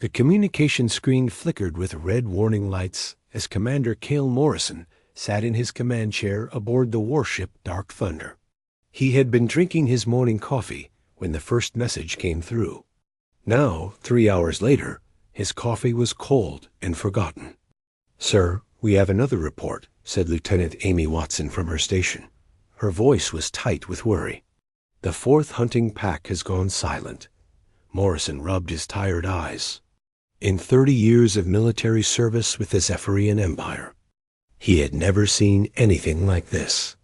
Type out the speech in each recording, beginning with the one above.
The communication screen flickered with red warning lights as Commander Cale Morrison sat in his command chair aboard the warship Dark Thunder. He had been drinking his morning coffee when the first message came through. Now, 3 hours later, his coffee was cold and forgotten. "Sir, we have another report," said Lieutenant Amy Watson from her station. Her voice was tight with worry. "The fourth hunting pack has gone silent." Morrison rubbed his tired eyes. In 30 years of military service with the Zephyrian Empire, he had never seen anything like this.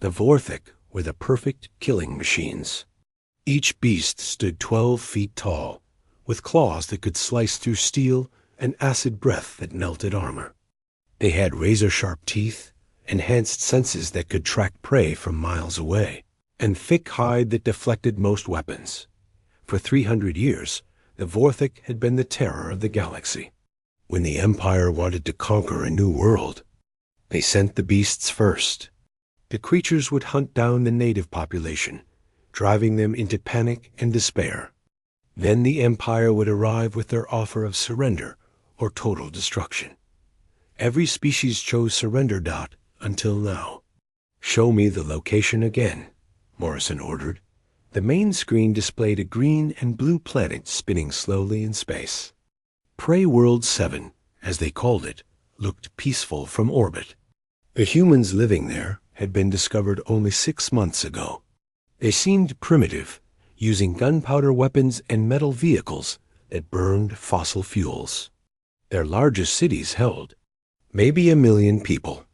The Vorthik were the perfect killing machines. Each beast stood 12 feet tall, with claws that could slice through steel and acid breath that melted armor. They had razor-sharp teeth, enhanced senses that could track prey from miles away, and thick hide that deflected most weapons. For 300 years, the Vorthik had been the terror of the galaxy. When the Empire wanted to conquer a new world, they sent the beasts first. The creatures would hunt down the native population, driving them into panic and despair. Then the Empire would arrive with their offer of surrender or total destruction. Every species chose surrender. Until now. "Show me the location again," Morrison ordered. The main screen displayed a green and blue planet spinning slowly in space. Prey World 7, as they called it, looked peaceful from orbit. The humans living there had been discovered only 6 months ago. They seemed primitive, using gunpowder weapons and metal vehicles that burned fossil fuels. Their largest cities held maybe 1 million people.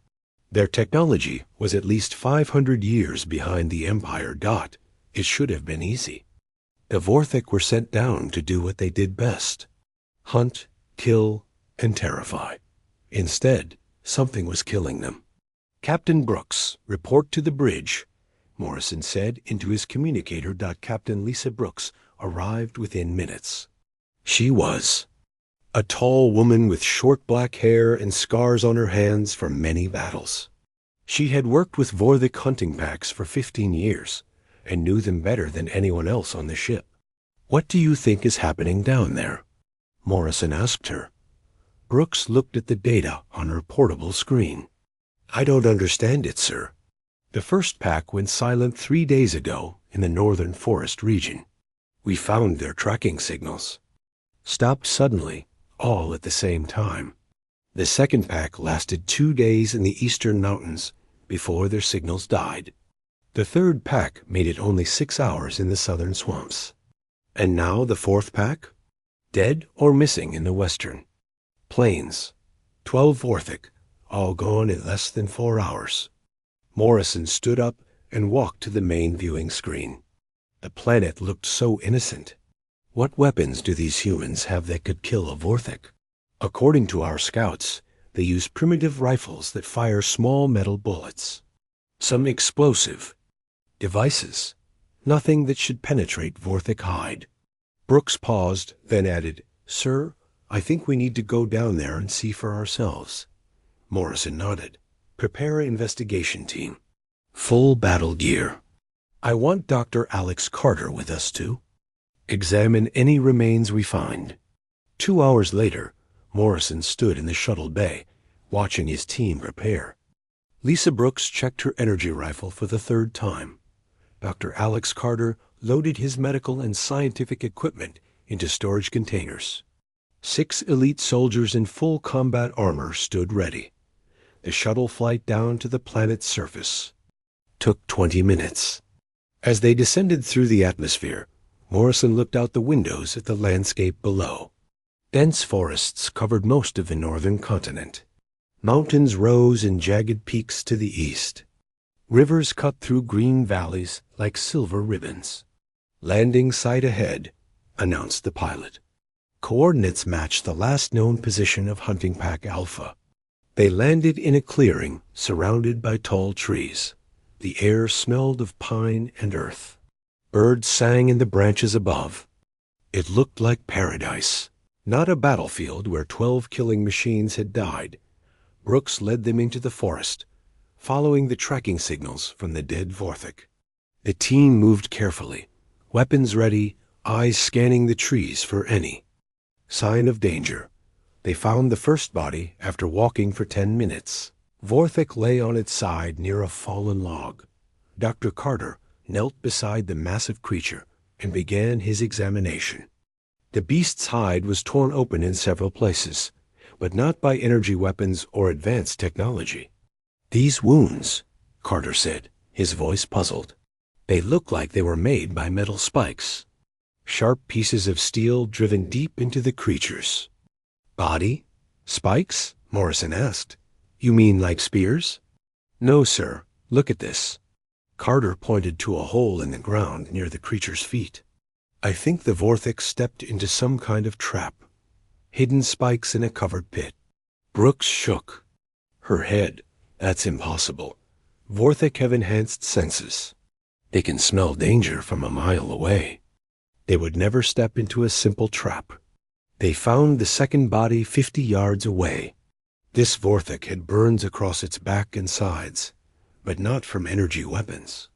Their technology was at least 500 years behind the Empire. It should have been easy. The Vorthik were sent down to do what they did best: hunt, kill, and terrify. Instead, something was killing them. "Captain Brooks, report to the bridge," Morrison said into his communicator. Captain Lisa Brooks arrived within minutes. She was a tall woman with short black hair and scars on her hands from many battles. She had worked with Vorthik hunting packs for 15 years and knew them better than anyone else on the ship. "What do you think is happening down there?" Morrison asked her. Brooks looked at the data on her portable screen. "I don't understand it, sir. The first pack went silent 3 days ago in the northern forest region. We found their tracking signals. Stopped suddenly, all at the same time. The second pack lasted 2 days in the eastern mountains before their signals died. The third pack made it only 6 hours in the southern swamps. And now the fourth pack? Dead or missing in the western plains. 12 Vorthik, all gone in less than 4 hours." Morrison stood up and walked to the main viewing screen. The planet looked so innocent. "What weapons do these humans have that could kill a Vorthik?" "According to our scouts, they use primitive rifles that fire small metal bullets. Some explosive devices. Nothing that should penetrate Vorthik hide." Brooks paused, then added, "Sir, I think we need to go down there and see for ourselves." Morrison nodded. "Prepare an investigation team. Full battle gear. I want Dr. Alex Carter with us too. Examine any remains we find." 2 hours later, Morrison stood in the shuttle bay, watching his team prepare. Lisa Brooks checked her energy rifle for the 3rd time. Dr. Alex Carter loaded his medical and scientific equipment into storage containers. 6 elite soldiers in full combat armor stood ready. The shuttle flight down to the planet's surface took 20 minutes. As they descended through the atmosphere, Morrison looked out the windows at the landscape below. Dense forests covered most of the northern continent. Mountains rose in jagged peaks to the east. Rivers cut through green valleys like silver ribbons. "Landing site ahead," announced the pilot. Coordinates matched the last known position of Hunting Pack Alpha. They landed in a clearing surrounded by tall trees. The air smelled of pine and earth. Birds sang in the branches above. It looked like paradise, not a battlefield where 12 killing machines had died. Brooks led them into the forest, following the tracking signals from the dead Vorthik. The team moved carefully, weapons ready, eyes scanning the trees for any Sign of danger. They found the first body after walking for 10 minutes. Vorthik lay on its side near a fallen log. Dr. Carter knelt beside the massive creature and began his examination. The beast's hide was torn open in several places, but not by energy weapons or advanced technology. "These wounds," Carter said, his voice puzzled. "They look like they were made by metal spikes. Sharp pieces of steel driven deep into the creatures." "Body? Spikes?" Morrison asked. "You mean like spears?" "No, sir. Look at this." Carter pointed to a hole in the ground near the creature's feet. "I think the Vorthik stepped into some kind of trap. Hidden spikes in a covered pit." Brooks shook her head. "That's impossible. Vorthik have enhanced senses. They can smell danger from a mile away. They would never step into a simple trap." They found the second body 50 yards away. This Vorthik had burns across its back and sides, but not from energy weapons.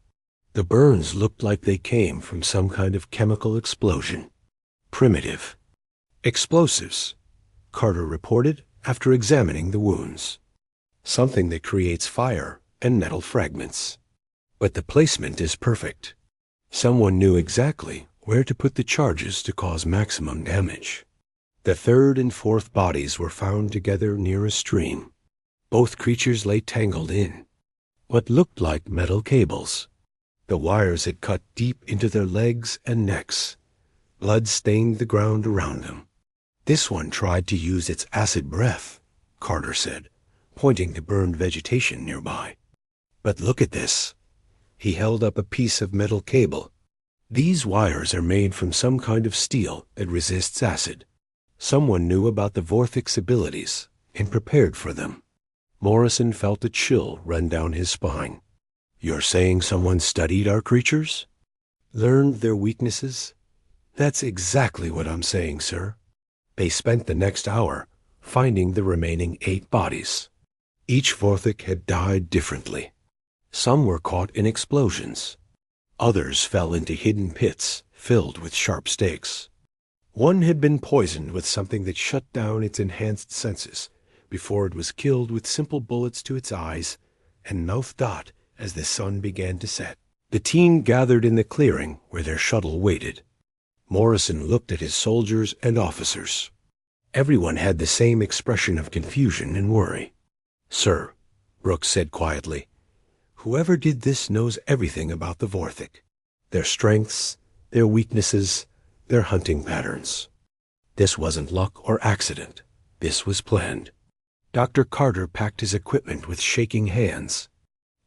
The burns looked like they came from some kind of chemical explosion. "Primitive. Explosives," Carter reported after examining the wounds. "Something that creates fire and metal fragments. But the placement is perfect. Someone knew exactly where to put the charges to cause maximum damage." The third and fourth bodies were found together near a stream. Both creatures lay tangled in what looked like metal cables. The wires had cut deep into their legs and necks. Blood stained the ground around them. "This one tried to use its acid breath," Carter said, pointing to burned vegetation nearby. "But look at this." He held up a piece of metal cable. "These wires are made from some kind of steel that resists acid. Someone knew about the Vorthik's abilities and prepared for them." Morrison felt a chill run down his spine. "You're saying someone studied our creatures? Learned their weaknesses?" "That's exactly what I'm saying, sir. They spent the next hour finding the remaining 8 bodies. Each Vorthik had died differently. Some were caught in explosions. Others fell into hidden pits filled with sharp stakes. One had been poisoned with something that shut down its enhanced senses before it was killed with simple bullets to its eyes and mouth dot as the sun began to set. The team gathered in the clearing where their shuttle waited. Morrison looked at his soldiers and officers. Everyone had the same expression of confusion and worry. "Sir," Brooks said quietly, "whoever did this knows everything about the Vorthik. Their strengths, their weaknesses, their hunting patterns. This wasn't luck or accident. This was planned." Dr. Carter packed his equipment with shaking hands.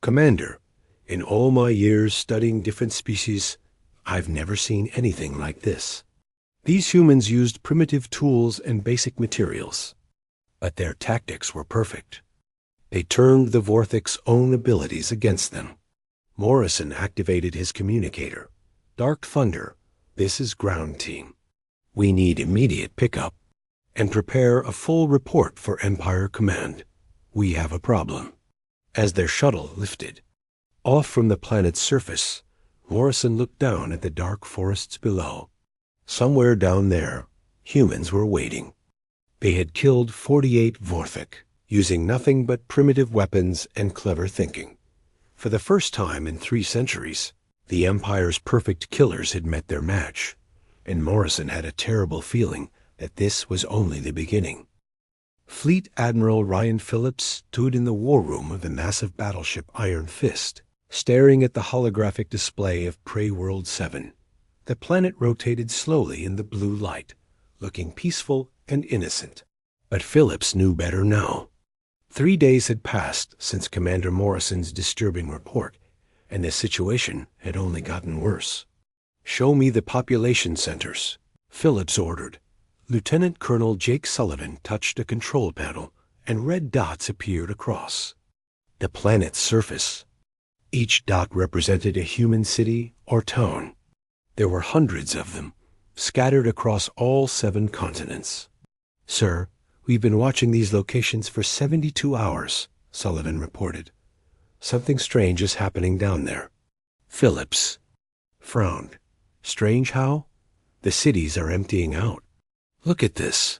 "Commander, in all my years studying different species, I've never seen anything like this. These humans used primitive tools and basic materials, but their tactics were perfect. They turned the Vorthik's own abilities against them." Morrison activated his communicator. "Dark Thunder, this is ground team. We need immediate pickup and prepare a full report for Empire Command. We have a problem." As their shuttle lifted off from the planet's surface, Morrison looked down at the dark forests below. Somewhere down there, humans were waiting. They had killed 48 Vorthik, using nothing but primitive weapons and clever thinking. For the first time in 3 centuries, the Empire's perfect killers had met their match, and Morrison had a terrible feeling that this was only the beginning. Fleet Admiral Ryan Phillips stood in the war room of the massive battleship Iron Fist, staring at the holographic display of Prey World 7. The planet rotated slowly in the blue light, looking peaceful and innocent. But Phillips knew better now. 3 days had passed since Commander Morrison's disturbing report, and the situation had only gotten worse. "Show me the population centers," Phillips ordered. Lieutenant Colonel Jake Sullivan touched a control panel, and red dots appeared across the planet's surface. Each dot represented a human city or town. There were hundreds of them, scattered across all 7 continents. "Sir, we've been watching these locations for 72 hours, Sullivan reported. "Something strange is happening down there." Phillips frowned. "Strange how?" "The cities are emptying out. Look at this.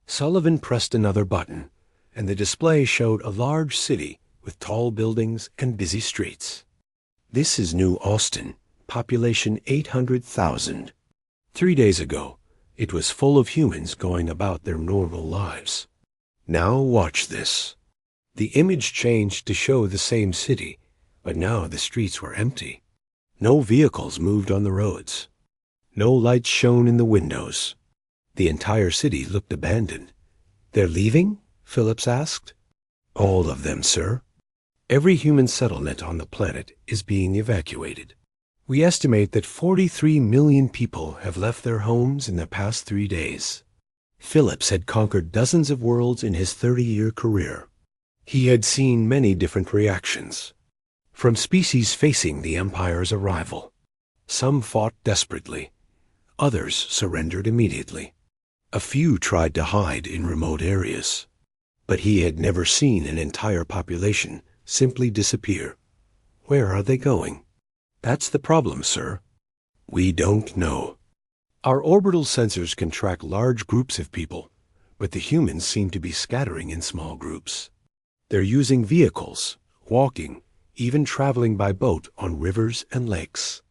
Sullivan pressed another button, and the display showed a large city with tall buildings and busy streets. This is New Austin, population 800,000. 3 days ago, it was full of humans going about their normal lives. Now watch this. The image changed to show the same city, but now the streets were empty. No vehicles moved on the roads. No lights shone in the windows. The entire city looked abandoned. They're leaving? Phillips asked. All of them, sir. Every human settlement on the planet is being evacuated. We estimate that 43 million people have left their homes in the past 3 days. Phillips had conquered dozens of worlds in his 30-year career. He had seen many different reactions, from species facing the Empire's arrival. Some fought desperately. Others surrendered immediately. A few tried to hide in remote areas. But he had never seen an entire population simply disappear. Where are they going? That's the problem, sir. We don't know. Our orbital sensors can track large groups of people, but the humans seem to be scattering in small groups. They're using vehicles, walking, even traveling by boat on rivers and lakes.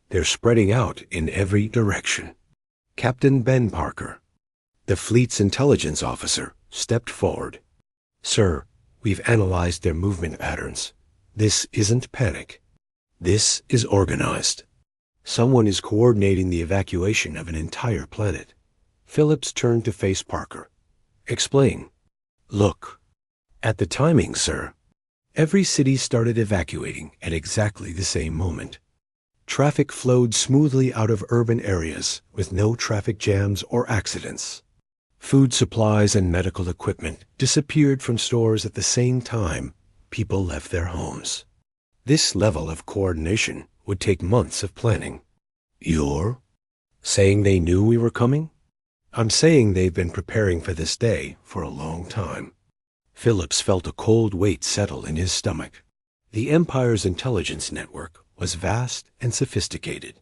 They're spreading out in every direction. Captain Ben Parker, the fleet's intelligence officer, stepped forward. Sir, we've analyzed their movement patterns. This isn't panic. This is organized. Someone is coordinating the evacuation of an entire planet. Phillips turned to face Parker. Explain. Look. At the timing, sir. Every city started evacuating at exactly the same moment. Traffic flowed smoothly out of urban areas with no traffic jams or accidents. Food supplies and medical equipment disappeared from stores at the same time people left their homes. This level of coordination would take months of planning. You're saying they knew we were coming? I'm saying they've been preparing for this day for a long time. Phillips felt a cold weight settle in his stomach. The Empire's intelligence network was vast and sophisticated.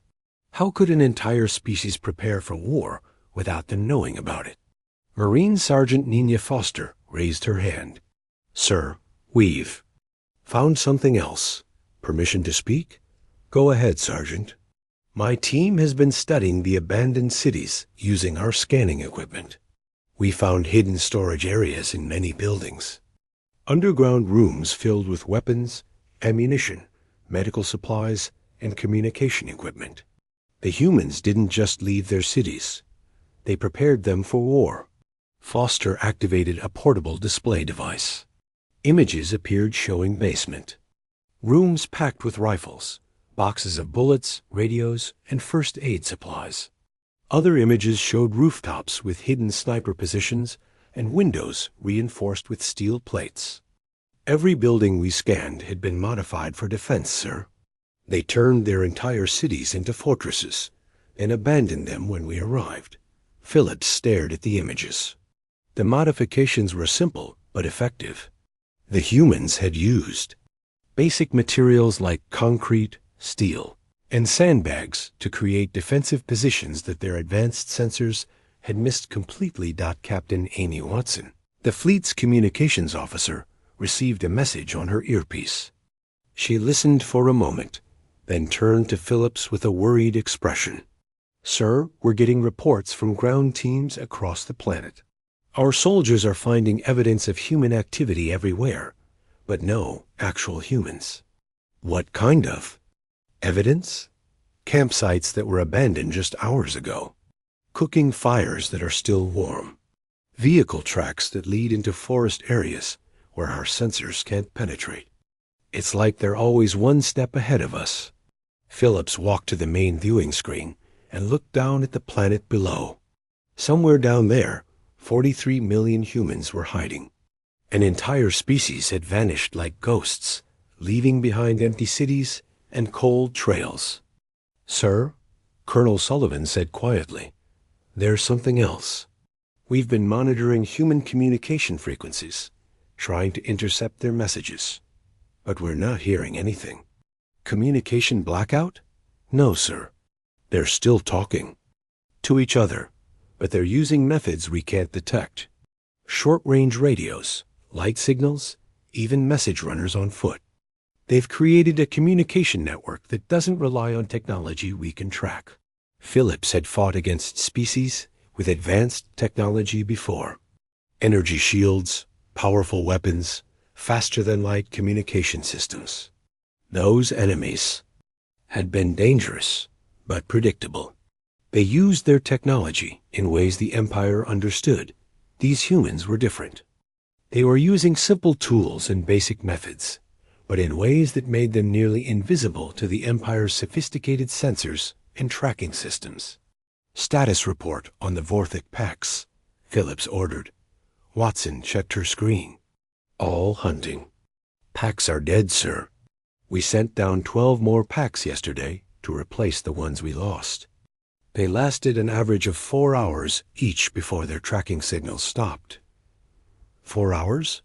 How could an entire species prepare for war without them knowing about it? Marine Sergeant Nina Foster raised her hand. Sir, we've found something else. Permission to speak? Go ahead, Sergeant. My team has been studying the abandoned cities using our scanning equipment. We found hidden storage areas in many buildings. Underground rooms filled with weapons, ammunition, medical supplies, and communication equipment. The humans didn't just leave their cities. They prepared them for war. Foster activated a portable display device. Images appeared showing basement. Rooms packed with rifles, boxes of bullets, radios, and first aid supplies. Other images showed rooftops with hidden sniper positions and windows reinforced with steel plates. Every building we scanned had been modified for defense, sir. They turned their entire cities into fortresses and abandoned them when we arrived. Phillips stared at the images. The modifications were simple but effective. The humans had used basic materials like concrete, steel, and sandbags to create defensive positions that their advanced sensors had missed completely. Captain Amy Watson, the fleet's communications officer, received a message on her earpiece. She listened for a moment, then turned to Phillips with a worried expression. Sir, we're getting reports from ground teams across the planet. Our soldiers are finding evidence of human activity everywhere, but no actual humans. What kind of evidence? Campsites that were abandoned just hours ago. Cooking fires that are still warm. Vehicle tracks that lead into forest areas where our sensors can't penetrate. It's like they're always one step ahead of us. Phillips walked to the main viewing screen and looked down at the planet below. Somewhere down there, 43 million humans were hiding. An entire species had vanished like ghosts, leaving behind empty cities and cold trails. Sir, Colonel Sullivan said quietly, there's something else. We've been monitoring human communication frequencies, trying to intercept their messages, but we're not hearing anything. Communication blackout? No, sir. They're still talking. To each other, but they're using methods we can't detect. Short-range radios, light signals, even message runners on foot. They've created a communication network that doesn't rely on technology we can track. Phillips had fought against species with advanced technology before. Energy shields, powerful weapons, faster-than-light communication systems. Those enemies had been dangerous, but predictable. They used their technology in ways the Empire understood. These humans were different. They were using simple tools and basic methods, but in ways that made them nearly invisible to the Empire's sophisticated sensors and tracking systems. "Status report on the Vorthic packs," Phillips ordered. Watson checked her screen. "All hunting. Packs are dead, sir. We sent down 12 more packs yesterday to replace the ones we lost. They lasted an average of 4 hours each before their tracking signals stopped." 4 hours?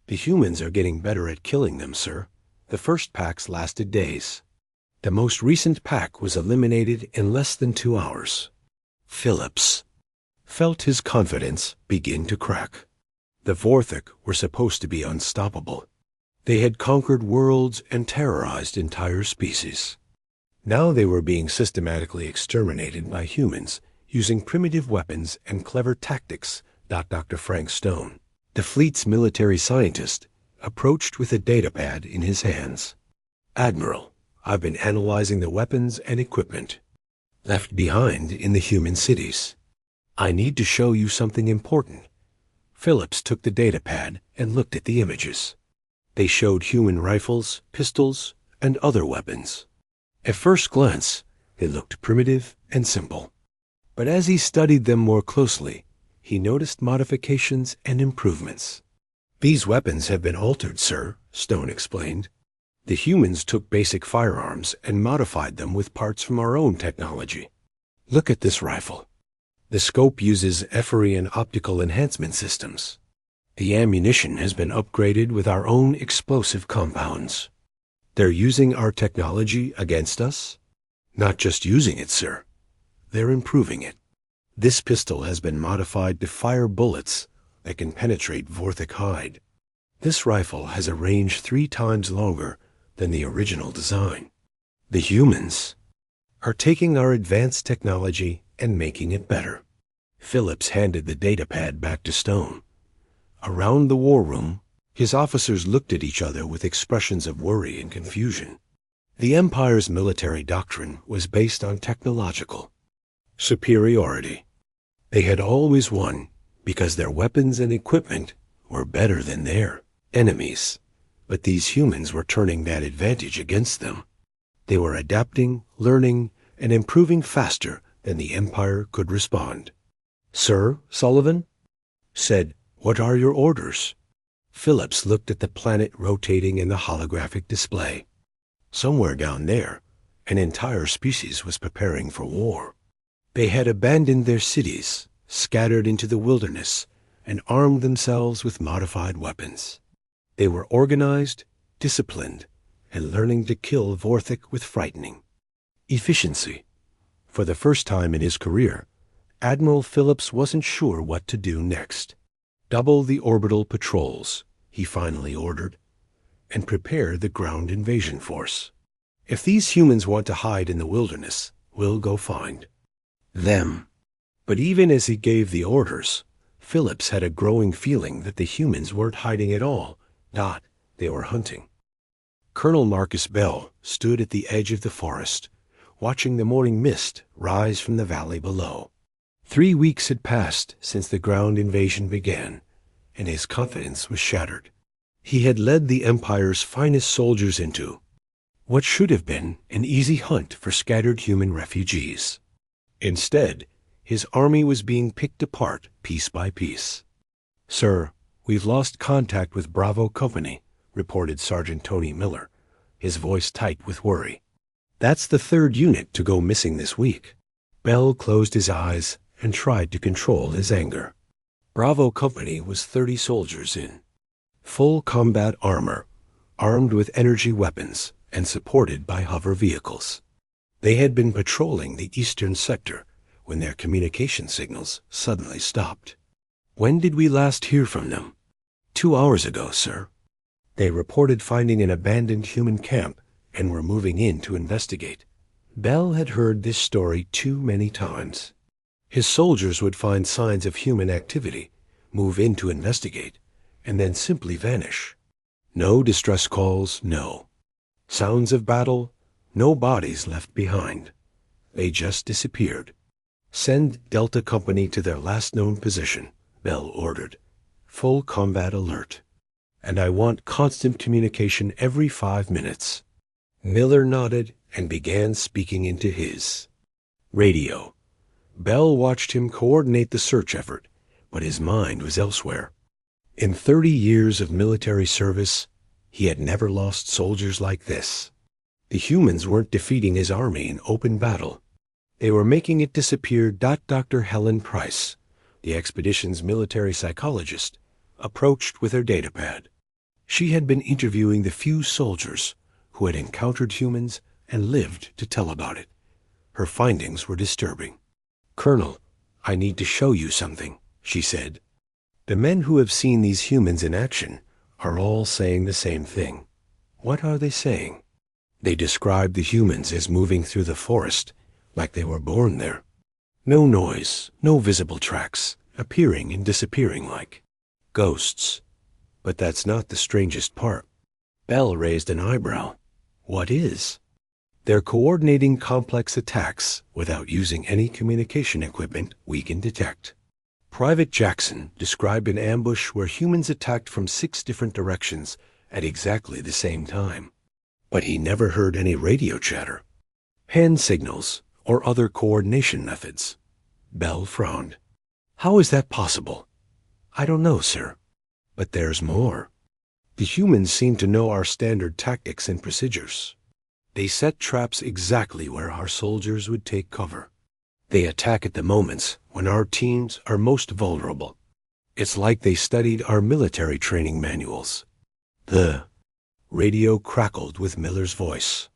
The humans are getting better at killing them, sir. The first packs lasted days. The most recent pack was eliminated in less than 2 hours. Phillips felt his confidence begin to crack. The Vorthic were supposed to be unstoppable. They had conquered worlds and terrorized entire species. Now they were being systematically exterminated by humans using primitive weapons and clever tactics, Dr. Frank Stone, the fleet's military scientist, approached with a datapad in his hands. "Admiral, I've been analyzing the weapons and equipment left behind in the human cities. I need to show you something important." Phillips took the datapad and looked at the images. They showed human rifles, pistols, and other weapons. At first glance, they looked primitive and simple. But as he studied them more closely, he noticed modifications and improvements. "These weapons have been altered, sir," Stone explained. "The humans took basic firearms and modified them with parts from our own technology. Look at this rifle. The scope uses HFY and optical enhancement systems. The ammunition has been upgraded with our own explosive compounds. They're using our technology against us? Not just using it, sir. They're improving it. This pistol has been modified to fire bullets that can penetrate Vorthic hide. This rifle has a range 3 times longer than the original design. The humans are taking our advanced technology and making it better." Phillips handed the datapad back to Stone. Around the war room, his officers looked at each other with expressions of worry and confusion. The Empire's military doctrine was based on technological superiority. They had always won because their weapons and equipment were better than their enemies. But these humans were turning that advantage against them. They were adapting, learning, and improving faster than the Empire could respond. "Sir," Sullivan said, "what are your orders?" Phillips looked at the planet rotating in the holographic display. Somewhere down there, an entire species was preparing for war. They had abandoned their cities, scattered into the wilderness, and armed themselves with modified weapons. They were organized, disciplined, and learning to kill Vorthic with frightening efficiency. For the first time in his career, Admiral Phillips wasn't sure what to do next. "Double the orbital patrols," he finally ordered, "and prepare the ground invasion force. If these humans want to hide in the wilderness, we'll go find them." But even as he gave the orders, Phillips had a growing feeling that the humans weren't hiding at all. They were hunting. Colonel Marcus Bell stood at the edge of the forest, watching the morning mist rise from the valley below. 3 weeks had passed since the ground invasion began, and his confidence was shattered. He had led the Empire's finest soldiers into what should have been an easy hunt for scattered human refugees. Instead, his army was being picked apart piece by piece. "Sir, we've lost contact with Bravo Company," reported Sergeant Tony Miller, his voice tight with worry. "That's the 3rd unit to go missing this week." Bell closed his eyes and tried to control his anger. Bravo Company was 30 soldiers in full combat armor, armed with energy weapons and supported by hover vehicles. They had been patrolling the eastern sector, when their communication signals suddenly stopped. "When did we last hear from them?" "2 hours ago, sir. They reported finding an abandoned human camp and were moving in to investigate." Bell had heard this story too many times. His soldiers would find signs of human activity, move in to investigate, and then simply vanish. No distress calls, no. Sounds of battle, no bodies left behind. They just disappeared. "Send Delta Company to their last known position," Bell ordered. "Full combat alert. And I want constant communication every 5 minutes." Miller nodded and began speaking into his radio. Bell watched him coordinate the search effort, but his mind was elsewhere. In 30 years of military service, he had never lost soldiers like this. The humans weren't defeating his army in open battle. They were making it disappear. Dr. Helen Price, the expedition's military psychologist, approached with her datapad. She had been interviewing the few soldiers who had encountered humans and lived to tell about it. Her findings were disturbing. "Colonel, I need to show you something," she said. "The men who have seen these humans in action are all saying the same thing." "What are they saying?" "They describe the humans as moving through the forest like they were born there. No noise, no visible tracks, appearing and disappearing like ghosts." "But that's not the strangest part." Bell raised an eyebrow. "What is?" "They're coordinating complex attacks without using any communication equipment we can detect. Private Jackson described an ambush where humans attacked from 6 different directions at exactly the same time. But he never heard any radio chatter, hand signals, or other coordination methods." Bell frowned. "How is that possible?" "I don't know, sir. But there's more. The humans seem to know our standard tactics and procedures. They set traps exactly where our soldiers would take cover. They attack at the moments when our teams are most vulnerable. It's like they studied our military training manuals." The radio crackled with Miller's voice.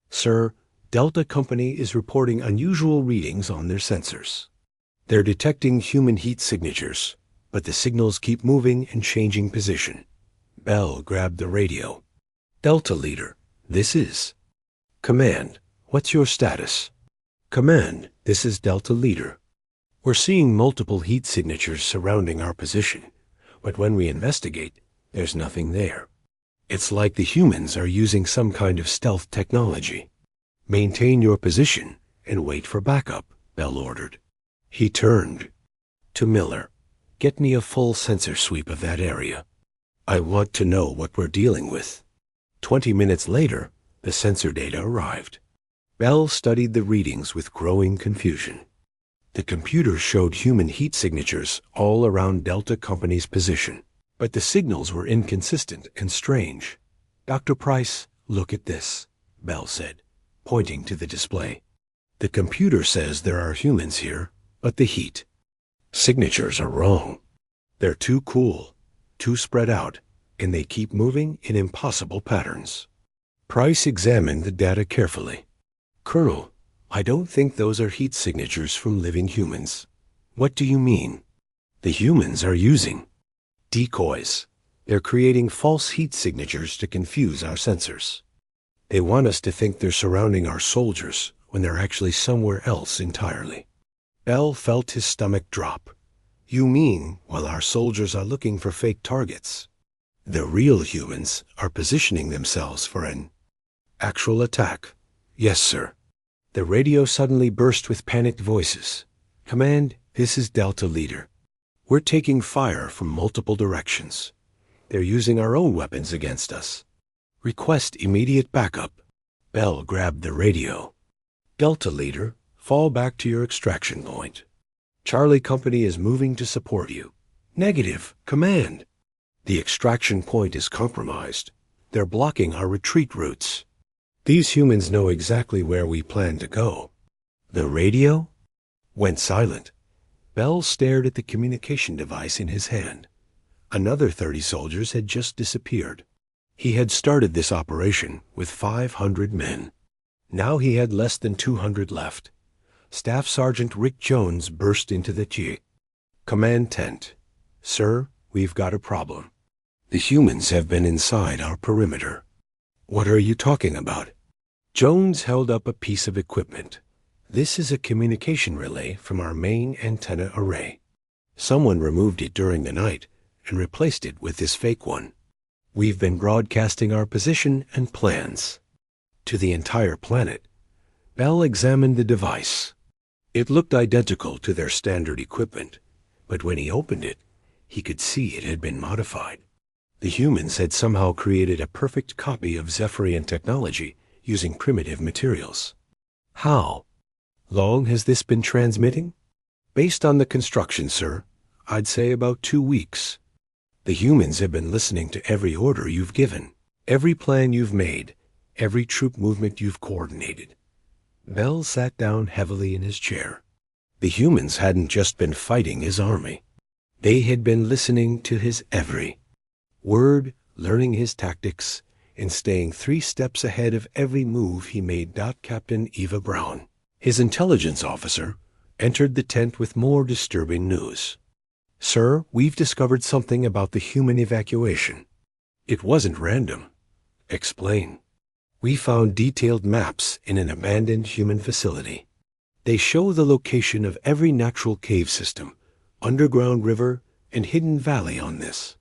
"Sir, Delta Company is reporting unusual readings on their sensors. They're detecting human heat signatures, but the signals keep moving and changing position." Bell grabbed the radio. "Delta Leader, this is..." "Command, what's your status?" "Command, this is Delta Leader. We're seeing multiple heat signatures surrounding our position, but when we investigate, there's nothing there. It's like the humans are using some kind of stealth technology." "Maintain your position and wait for backup," Bell ordered. He turned to Miller. "Get me a full sensor sweep of that area. I want to know what we're dealing with." 20 minutes later, the sensor data arrived. Bell studied the readings with growing confusion. The computer showed human heat signatures all around Delta Company's position, but the signals were inconsistent and strange. "Dr. Price, look at this," Bell said, pointing to the display. "The computer says there are humans here, but the heat signatures are wrong. They're too cool, too spread out, and they keep moving in impossible patterns." Price examined the data carefully. "Colonel, I don't think those are heat signatures from living humans." "What do you mean?" "The humans are using decoys. They're creating false heat signatures to confuse our sensors. They want us to think they're surrounding our soldiers when they're actually somewhere else entirely." Bell felt his stomach drop. "You mean while our soldiers are looking for fake targets, the real humans are positioning themselves for an actual attack?" "Yes, sir." The radio suddenly burst with panicked voices. "Command, this is Delta Leader. We're taking fire from multiple directions. They're using our own weapons against us. Request immediate backup." Bell grabbed the radio. "Delta Leader, fall back to your extraction point. Charlie Company is moving to support you." "Negative, Command." "The extraction point is compromised. They're blocking our retreat routes. These humans know exactly where we plan to go." The radio went silent. Bell stared at the communication device in his hand. Another 30 soldiers had just disappeared. He had started this operation with 500 men. Now he had less than 200 left. Staff Sergeant Rick Jones burst into the command tent. "Sir, we've got a problem. The humans have been inside our perimeter." "What are you talking about?" Jones held up a piece of equipment. "This is a communication relay from our main antenna array. Someone removed it during the night and replaced it with this fake one. We've been broadcasting our position and plans to the entire planet." Bell examined the device. It looked identical to their standard equipment, but when he opened it, he could see it had been modified. The humans had somehow created a perfect copy of Zephyrian technology using primitive materials. How long has this been transmitting? Based on the construction, sir, I'd say about 2 weeks. The humans have been listening to every order you've given, every plan you've made, every troop movement you've coordinated. Bell sat down heavily in his chair. The humans hadn't just been fighting his army. They had been listening to his every word, learning his tactics, and staying 3 steps ahead of every move he made. Captain Eva Brown, his intelligence officer, entered the tent with more disturbing news. "Sir, we've discovered something about the human evacuation. It wasn't random." "Explain." "We found detailed maps in an abandoned human facility. They show the location of every natural cave system, underground river, and hidden valley on this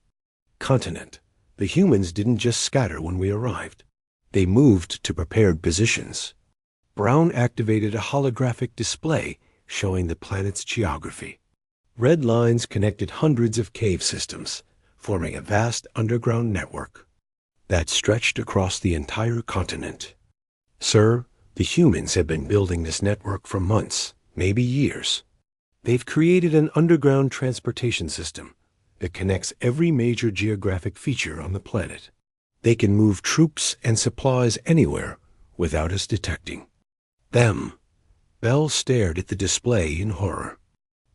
continent. The humans didn't just scatter when we arrived. They moved to prepared positions." Brown activated a holographic display showing the planet's geography. Red lines connected hundreds of cave systems, forming a vast underground network that stretched across the entire continent. "Sir, the humans have been building this network for months, maybe years. They've created an underground transportation system that connects every major geographic feature on the planet. They can move troops and supplies anywhere without us detecting them." Bell stared at the display in horror.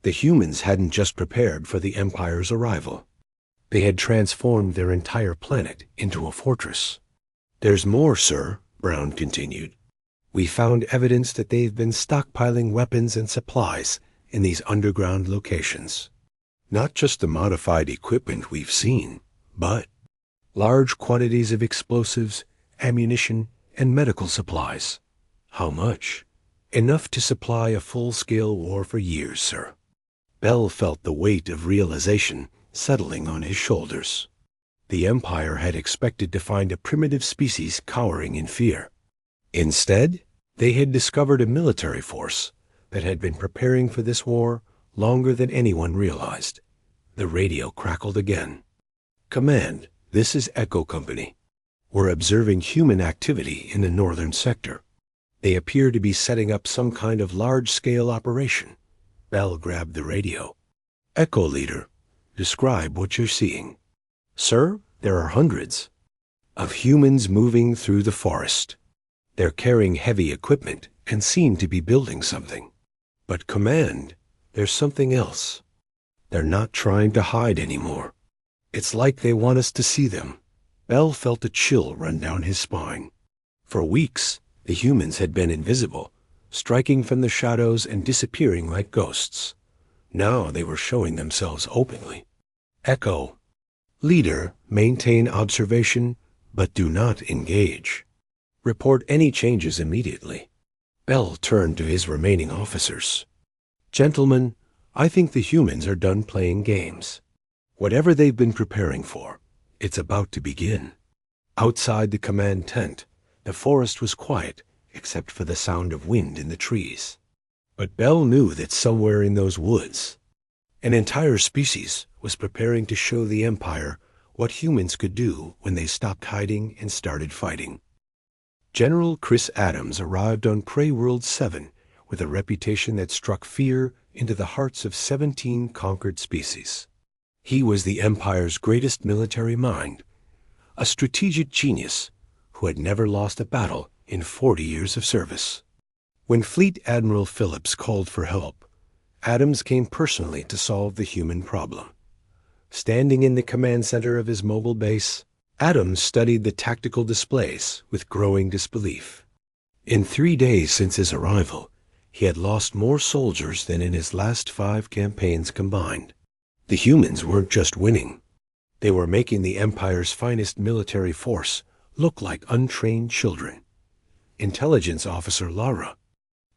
The humans hadn't just prepared for the Empire's arrival. They had transformed their entire planet into a fortress. "There's more, sir," Brown continued. "We found evidence that they've been stockpiling weapons and supplies in these underground locations. Not just the modified equipment we've seen, but large quantities of explosives, ammunition, and medical supplies." "How much?" "Enough to supply a full-scale war for years, sir." Bell felt the weight of realization settling on his shoulders. The Empire had expected to find a primitive species cowering in fear. Instead, they had discovered a military force that had been preparing for this war longer than anyone realized. The radio crackled again. "Command, this is Echo Company. We're observing human activity in the northern sector. They appear to be setting up some kind of large-scale operation." Bell grabbed the radio. "Echo Leader, describe what you're seeing." "Sir, there are hundreds of humans moving through the forest. They're carrying heavy equipment and seem to be building something. But Command, there's something else. They're not trying to hide anymore. It's like they want us to see them." Bell felt a chill run down his spine. For weeks, the humans had been invisible, striking from the shadows and disappearing like ghosts. Now they were showing themselves openly. "Echo Leader, maintain observation, but do not engage. Report any changes immediately." Bell turned to his remaining officers. "Gentlemen, I think the humans are done playing games. Whatever they've been preparing for, it's about to begin." Outside the command tent, the forest was quiet except for the sound of wind in the trees. But Bell knew that somewhere in those woods, an entire species was preparing to show the Empire what humans could do when they stopped hiding and started fighting. General Chris Adams arrived on Prey World 7 with a reputation that struck fear into the hearts of 17 conquered species. He was the Empire's greatest military mind, a strategic genius who had never lost a battle in 40 years of service. When Fleet Admiral Phillips called for help, Adams came personally to solve the human problem. Standing in the command center of his mobile base, Adams studied the tactical displays with growing disbelief. In 3 days since his arrival, He had lost more soldiers than in his last 5 campaigns combined. The humans weren't just winning. They were making the Empire's finest military force look like untrained children. Intelligence Officer Lara.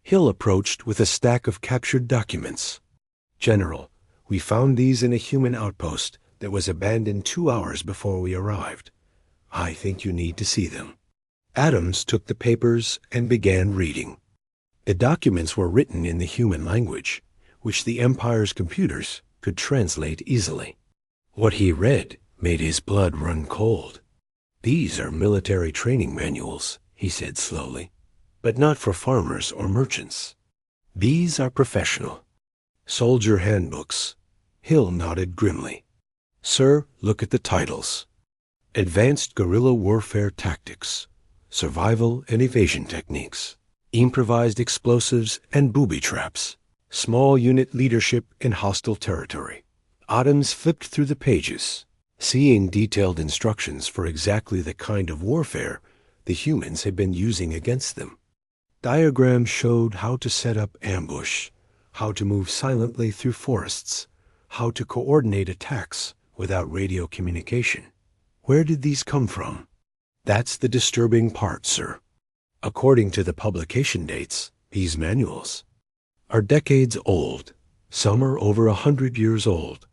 Hill approached with a stack of captured documents. General, we found these in a human outpost that was abandoned 2 hours before we arrived. I think you need to see them. Adams took the papers and began reading. The documents were written in the human language, which the Empire's computers could translate easily. What he read made his blood run cold. These are military training manuals, he said slowly, but not for farmers or merchants. These are professional. Soldier handbooks. Hill nodded grimly. Sir, look at the titles. Advanced Guerrilla Warfare Tactics, Survival and Evasion Techniques, Improvised Explosives and Booby Traps, Small Unit Leadership in Hostile Territory. Adams flipped through the pages, seeing detailed instructions for exactly the kind of warfare the humans had been using against them. Diagrams showed how to set up ambush, how to move silently through forests, how to coordinate attacks without radio communication. Where did these come from? That's the disturbing part, sir. According to the publication dates, these manuals are decades old. Some are over 100 years old.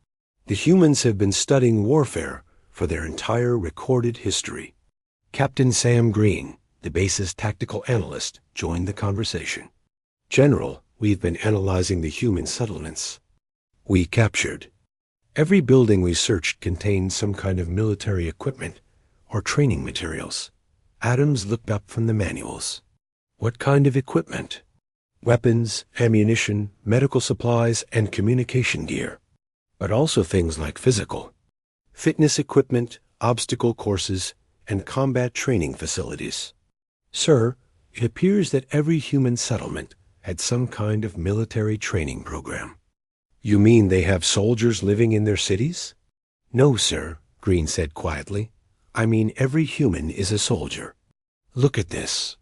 The humans have been studying warfare for their entire recorded history. Captain Sam Green, the base's tactical analyst, joined the conversation. General, we've been analyzing the human settlements we captured. Every building we searched contained some kind of military equipment or training materials. Adams looked up from the manuals. What kind of equipment? Weapons, ammunition, medical supplies, and communication gear. But also things like physical fitness equipment, obstacle courses, and combat training facilities. Sir, it appears that every human settlement had some kind of military training program. You mean they have soldiers living in their cities? No, sir, Green said quietly. I mean every human is a soldier. Look at this.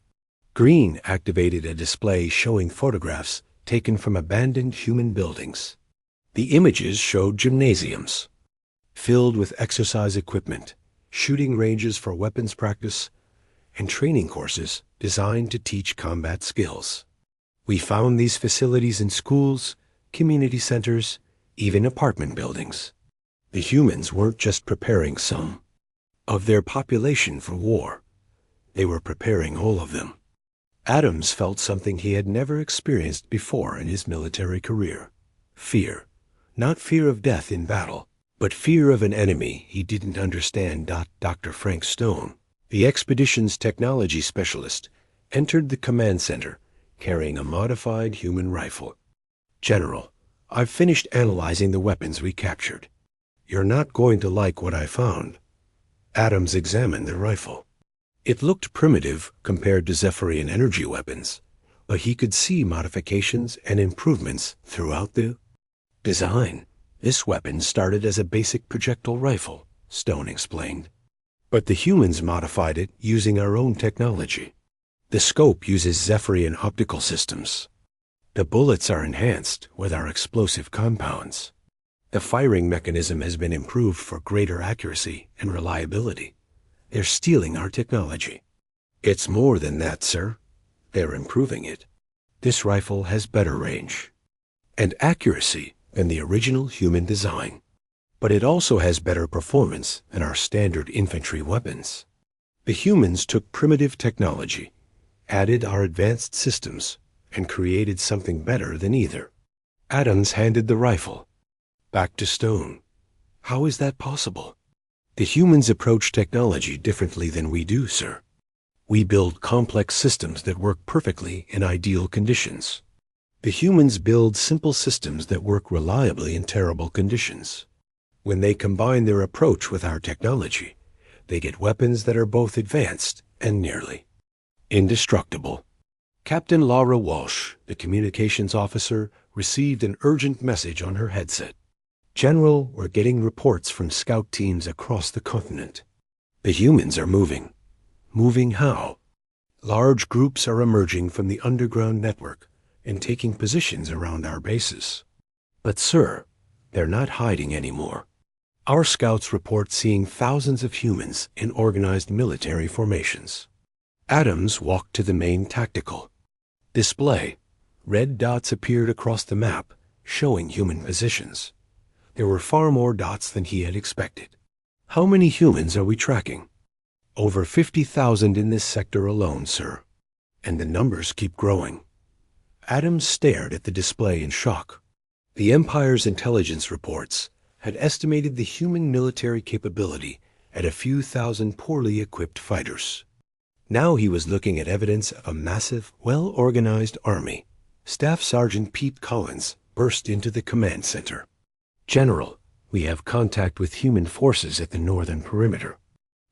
Green activated a display showing photographs taken from abandoned human buildings. The images showed gymnasiums filled with exercise equipment, shooting ranges for weapons practice, and training courses designed to teach combat skills. We found these facilities in schools, community centers, even apartment buildings. The humans weren't just preparing some of their population for war. They were preparing all of them. Adams felt something he had never experienced before in his military career. Fear. Not fear of death in battle, but fear of an enemy he didn't understand. Dr. Frank Stone, the expedition's technology specialist, entered the command center carrying a modified human rifle. General, I've finished analyzing the weapons we captured. You're not going to like what I found. Adams examined the rifle. It looked primitive compared to Zephyrian energy weapons, but he could see modifications and improvements throughout the design. This weapon started as a basic projectile rifle, Stone explained. But the humans modified it using our own technology. The scope uses Zephyrian optical systems. The bullets are enhanced with our explosive compounds. The firing mechanism has been improved for greater accuracy and reliability. They're stealing our technology. It's more than that, sir. They're improving it. This rifle has better range and accuracy than the original human design. But it also has better performance than our standard infantry weapons. The humans took primitive technology, added our advanced systems, and created something better than either. Adams handed the rifle back to Stone. How is that possible? The humans approach technology differently than we do, sir. We build complex systems that work perfectly in ideal conditions. The humans build simple systems that work reliably in terrible conditions. When they combine their approach with our technology, they get weapons that are both advanced and nearly indestructible. Captain Laura Walsh, the communications officer, received an urgent message on her headset. General, we're getting reports from scout teams across the continent. The humans are moving. Moving how? Large groups are emerging from the underground network, and taking positions around our bases. But sir, they're not hiding anymore. Our scouts report seeing thousands of humans in organized military formations. Adams walked to the main tactical display. Red dots appeared across the map, showing human positions. There were far more dots than he had expected. How many humans are we tracking? Over 50,000 in this sector alone, sir. And the numbers keep growing. Adams stared at the display in shock. The Empire's intelligence reports had estimated the human military capability at a few thousand poorly equipped fighters. Now he was looking at evidence of a massive, well-organized army. Staff Sergeant Pete Collins burst into the command center. General, we have contact with human forces at the northern perimeter.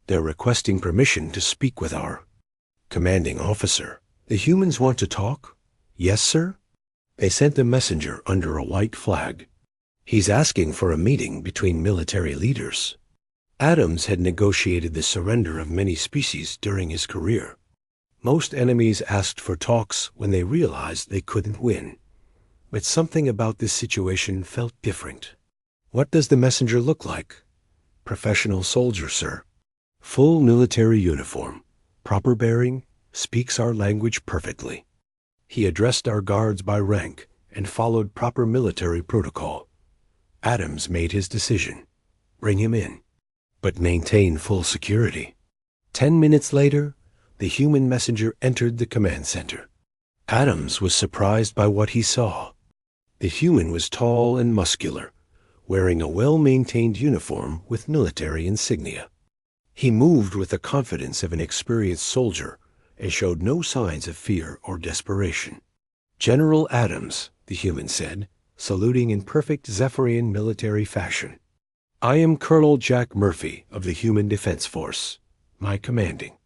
They're requesting permission to speak with our commanding officer. The humans want to talk? Yes, sir? They sent a messenger under a white flag. He's asking for a meeting between military leaders. Adams had negotiated the surrender of many species during his career. Most enemies asked for talks when they realized they couldn't win. But something about this situation felt different. What does the messenger look like? Professional soldier, sir. Full military uniform, proper bearing, speaks our language perfectly. He addressed our guards by rank and followed proper military protocol. Adams made his decision. Bring him in, but maintain full security. 10 minutes later, the human messenger entered the command center. Adams was surprised by what he saw. The human was tall and muscular, wearing a well-maintained uniform with military insignia. He moved with the confidence of an experienced soldier and showed no signs of fear or desperation. General Adams, the human said, saluting in perfect Zephyrian military fashion. I am Colonel Jack Murphy of the Human Defense Force. My commanding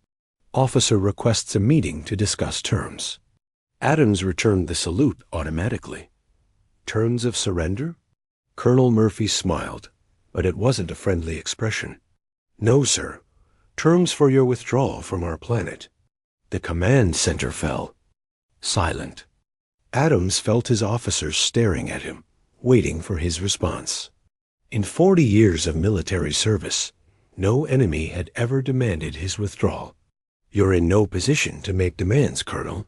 officer requests a meeting to discuss terms. Adams returned the salute automatically. Terms of surrender? Colonel Murphy smiled, but it wasn't a friendly expression. No, sir. Terms for your withdrawal from our planet. The command center fell. Silent. Adams felt his officers staring at him, waiting for his response. In 40 years of military service, no enemy had ever demanded his withdrawal. You're in no position to make demands, Colonel.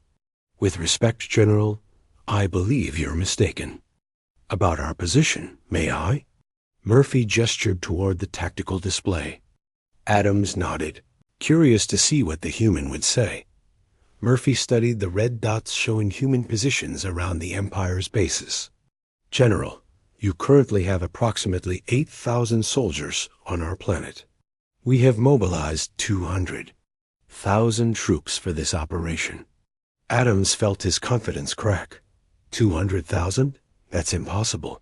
With respect, General, I believe you're mistaken. About our position, may I? Murphy gestured toward the tactical display. Adams nodded, curious to see what the human would say. Murphy studied the red dots showing human positions around the Empire's bases. General, you currently have approximately 8,000 soldiers on our planet. We have mobilized 200,000 troops for this operation. Adams felt his confidence crack. 200,000? That's impossible.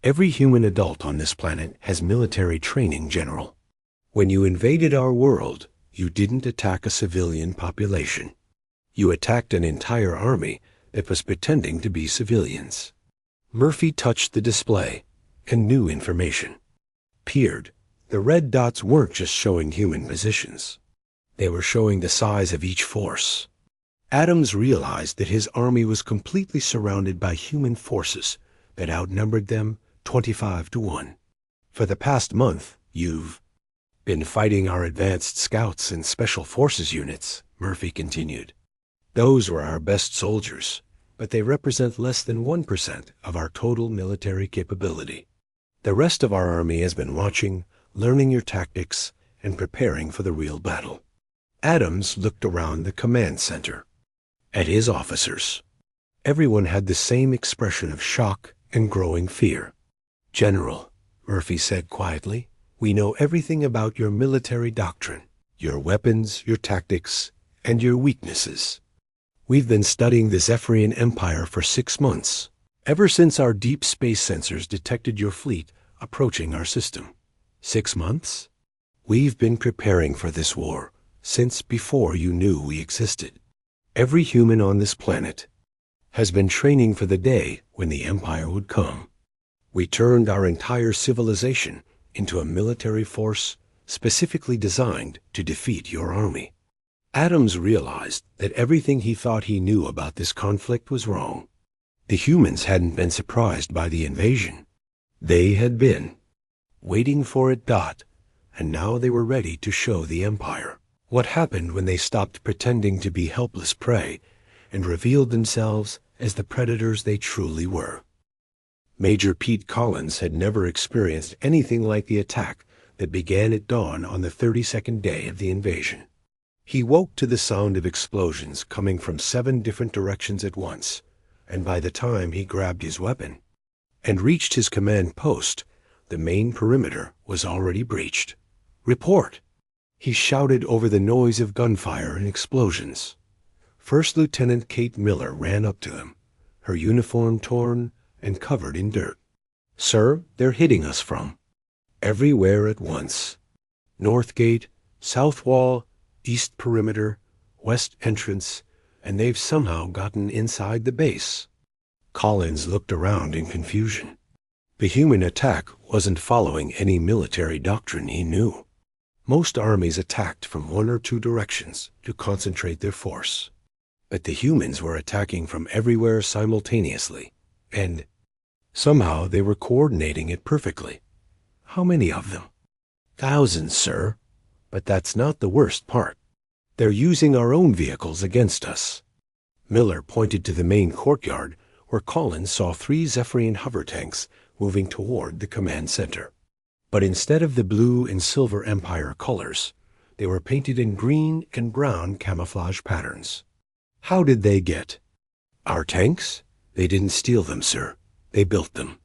Every human adult on this planet has military training, General. When you invaded our world, you didn't attack a civilian population. You attacked an entire army that was pretending to be civilians. Murphy touched the display and new information. Peered. The red dots weren't just showing human positions. They were showing the size of each force. Adams realized that his army was completely surrounded by human forces that outnumbered them 25-1. For the past month, you've been fighting our advanced scouts and special forces units, Murphy continued. Those were our best soldiers, but they represent less than 1% of our total military capability. The rest of our army has been watching, learning your tactics, and preparing for the real battle. Adams looked around the command center. At his officers. Everyone had the same expression of shock and growing fear. General, Murphy said quietly, we know everything about your military doctrine, your weapons, your tactics, and your weaknesses. We've been studying the Zephyrian Empire for 6 months, ever since our deep space sensors detected your fleet approaching our system. 6 months? We've been preparing for this war since before you knew we existed. Every human on this planet has been training for the day when the Empire would come. We turned our entire civilization into a military force specifically designed to defeat your army. Adams realized that everything he thought he knew about this conflict was wrong. The humans hadn't been surprised by the invasion. They had been waiting for it. And now they were ready to show the Empire what happened when they stopped pretending to be helpless prey and revealed themselves as the predators they truly were. Major Pete Collins had never experienced anything like the attack that began at dawn on the 32nd day of the invasion. He woke to the sound of explosions coming from 7 different directions at once, and by the time he grabbed his weapon and reached his command post, the main perimeter was already breached. "Report!" he shouted over the noise of gunfire and explosions. First Lieutenant Kate Miller ran up to him, her uniform torn and covered in dirt. "Sir, they're hitting us from everywhere at once. North Gate, South Wall, East Perimeter, West Entrance, and they've somehow gotten inside the base." Collins looked around in confusion. The human attack wasn't following any military doctrine he knew. Most armies attacked from 1 or 2 directions to concentrate their force. But the humans were attacking from everywhere simultaneously, and somehow they were coordinating it perfectly. "How many of them?" "Thousands, sir. But that's not the worst part. They're using our own vehicles against us." Miller pointed to the main courtyard where Collins saw 3 Zephyrian hover tanks moving toward the command center. But instead of the blue and silver Empire colors, they were painted in green and brown camouflage patterns. "How did they get our tanks?" "They didn't steal them, sir. They built them."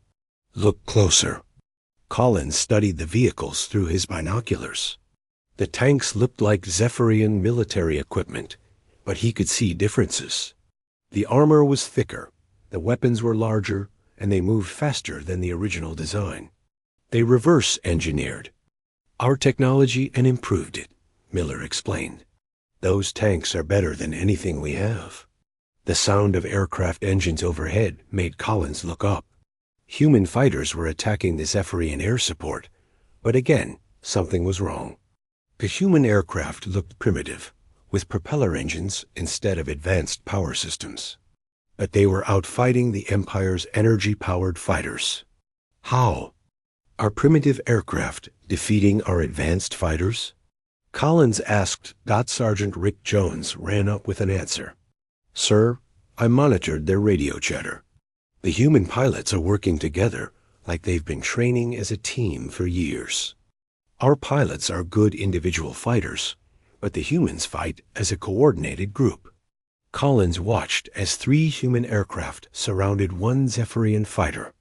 "Look closer." Collins studied the vehicles through his binoculars. The tanks looked like Zephyrian military equipment, but he could see differences. The armor was thicker, the weapons were larger, and they moved faster than the original design. They reverse engineered our technology and improved it, Miller explained. "Those tanks are better than anything we have." The sound of aircraft engines overhead made Collins look up. Human fighters were attacking the Zephyrian air support, but again, something was wrong. The human aircraft looked primitive, with propeller engines instead of advanced power systems. But they were outfighting the Empire's energy-powered fighters. How? Our primitive aircraft defeating our advanced fighters? Collins asked. Sergeant Rick Jones ran up with an answer. "Sir, I monitored their radio chatter. The human pilots are working together like they've been training as a team for years. Our pilots are good individual fighters, but the humans fight as a coordinated group." Collins watched as 3 human aircraft surrounded 1 Zephyrian fighter.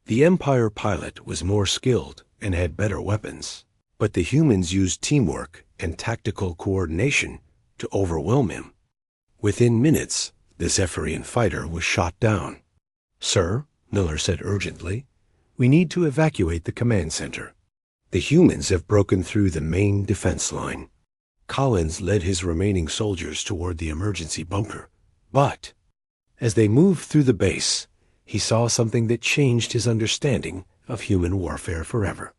The Empire pilot was more skilled and had better weapons, but the humans used teamwork and tactical coordination to overwhelm him. Within minutes, the Zephyrian fighter was shot down. "Sir," Miller said urgently, "we need to evacuate the command center. The humans have broken through the main defense line." Collins led his remaining soldiers toward the emergency bunker. But as they moved through the base, he saw something that changed his understanding of human warfare forever.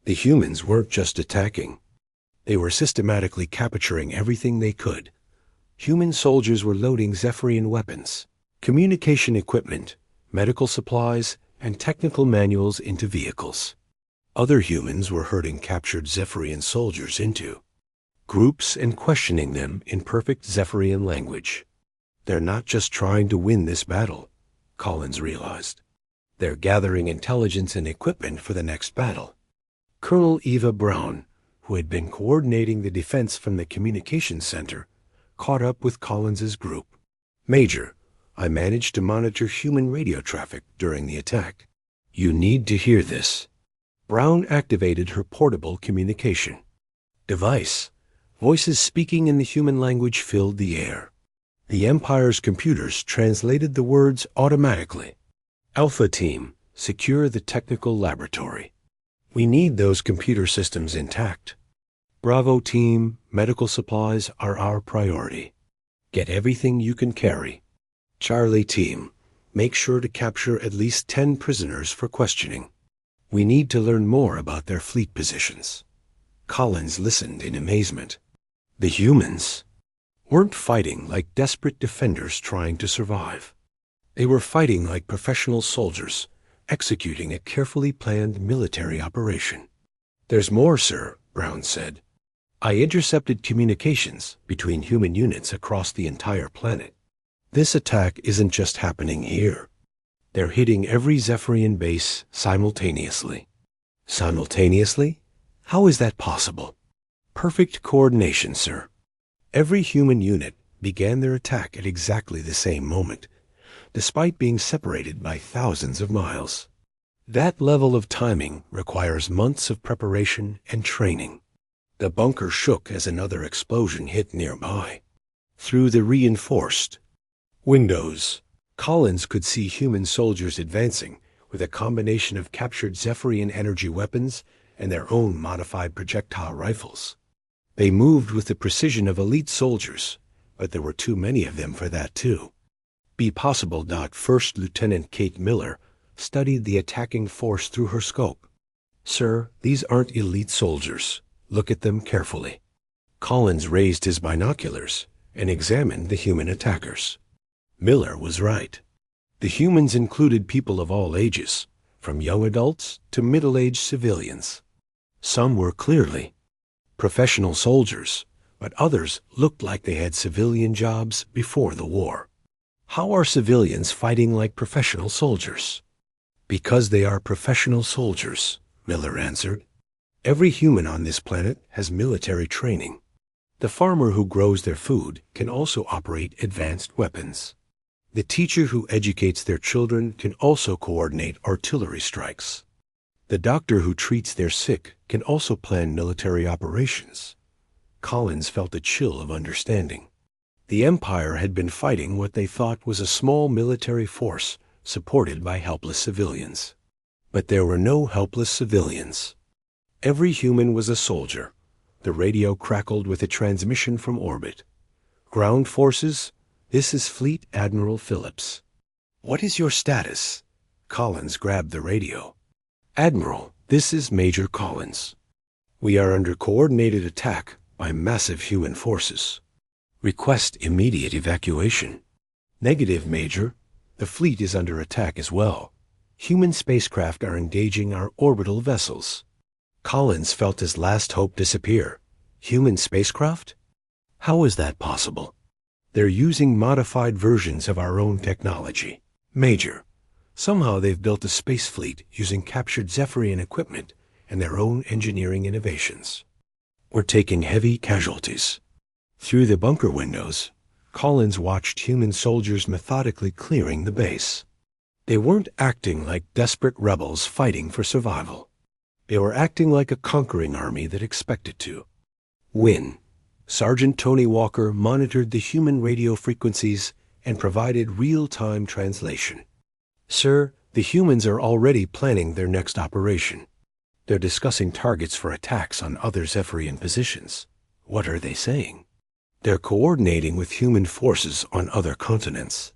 The humans weren't just attacking. They were systematically capturing everything they could. Human soldiers were loading Zephyrian weapons, communication equipment, medical supplies, and technical manuals into vehicles. Other humans were herding captured Zephyrian soldiers into groups and questioning them in perfect Zephyrian language. They're not just trying to win this battle, Collins realized. They're gathering intelligence and equipment for the next battle. Colonel Eva Brown, who had been coordinating the defense from the communications center, caught up with Collins's group. "Major, I managed to monitor human radio traffic during the attack. You need to hear this." Brown activated her portable communication device. Voices speaking in the human language filled the air. The Empire's computers translated the words automatically. "Alpha Team, secure the technical laboratory. We need those computer systems intact. Bravo Team, medical supplies are our priority. Get everything you can carry. Charlie Team, make sure to capture at least 10 prisoners for questioning. We need to learn more about their fleet positions." Collins listened in amazement. The humans weren't fighting like desperate defenders trying to survive. They were fighting like professional soldiers, executing a carefully planned military operation. "There's more, sir," Brown said. "I intercepted communications between human units across the entire planet. This attack isn't just happening here. They're hitting every Zephyrian base simultaneously." "Simultaneously? How is that possible?" "Perfect coordination, sir. Every human unit began their attack at exactly the same moment, despite being separated by thousands of miles. That level of timing requires months of preparation and training." The bunker shook as another explosion hit nearby. Through the reinforced windows, Collins could see human soldiers advancing with a combination of captured Zephyrian energy weapons and their own modified projectile rifles. They moved with the precision of elite soldiers, but there were too many of them for that too. Be possible. First Lieutenant Kate Miller studied the attacking force through her scope. "Sir, these aren't elite soldiers. Look at them carefully." Collins raised his binoculars and examined the human attackers. Miller was right. The humans included people of all ages, from young adults to middle-aged civilians. Some were clearly professional soldiers, but others looked like they had civilian jobs before the war. "How are civilians fighting like professional soldiers?" "Because they are professional soldiers," Miller answered. "Every human on this planet has military training. The farmer who grows their food can also operate advanced weapons. The teacher who educates their children can also coordinate artillery strikes. The doctor who treats their sick can also plan military operations." Collins felt a chill of understanding. The Empire had been fighting what they thought was a small military force supported by helpless civilians. But there were no helpless civilians. Every human was a soldier. The radio crackled with a transmission from orbit. "Ground forces, this is Fleet Admiral Phillips." "What is your status?" Collins grabbed the radio. "Admiral, this is Major Collins. We are under coordinated attack by massive human forces. Request immediate evacuation." "Negative, Major. The fleet is under attack as well. Human spacecraft are engaging our orbital vessels." Collins felt his last hope disappear. Human spacecraft? How is that possible? "They're using modified versions of our own technology, Major. Somehow they've built a space fleet using captured Zephyrian equipment and their own engineering innovations. We're taking heavy casualties." Through the bunker windows, Collins watched human soldiers methodically clearing the base. They weren't acting like desperate rebels fighting for survival. They were acting like a conquering army that expected to win. Sergeant Tony Walker monitored the human radio frequencies and provided real-time translation. "Sir, the humans are already planning their next operation. They're discussing targets for attacks on other Zephyrian positions." "What are they saying?" "They're coordinating with human forces on other continents.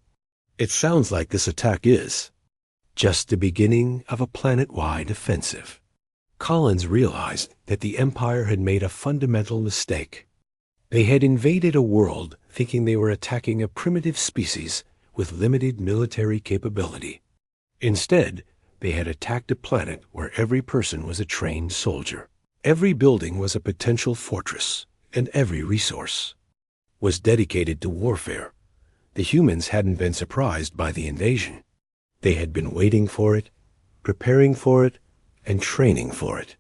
It sounds like this attack is just the beginning of a planet-wide offensive." Collins realized that the Empire had made a fundamental mistake. They had invaded a world thinking they were attacking a primitive species with limited military capability. Instead, they had attacked a planet where every person was a trained soldier. Every building was a potential fortress, and every resource was dedicated to warfare. The humans hadn't been surprised by the invasion. They had been waiting for it, preparing for it, and training for it.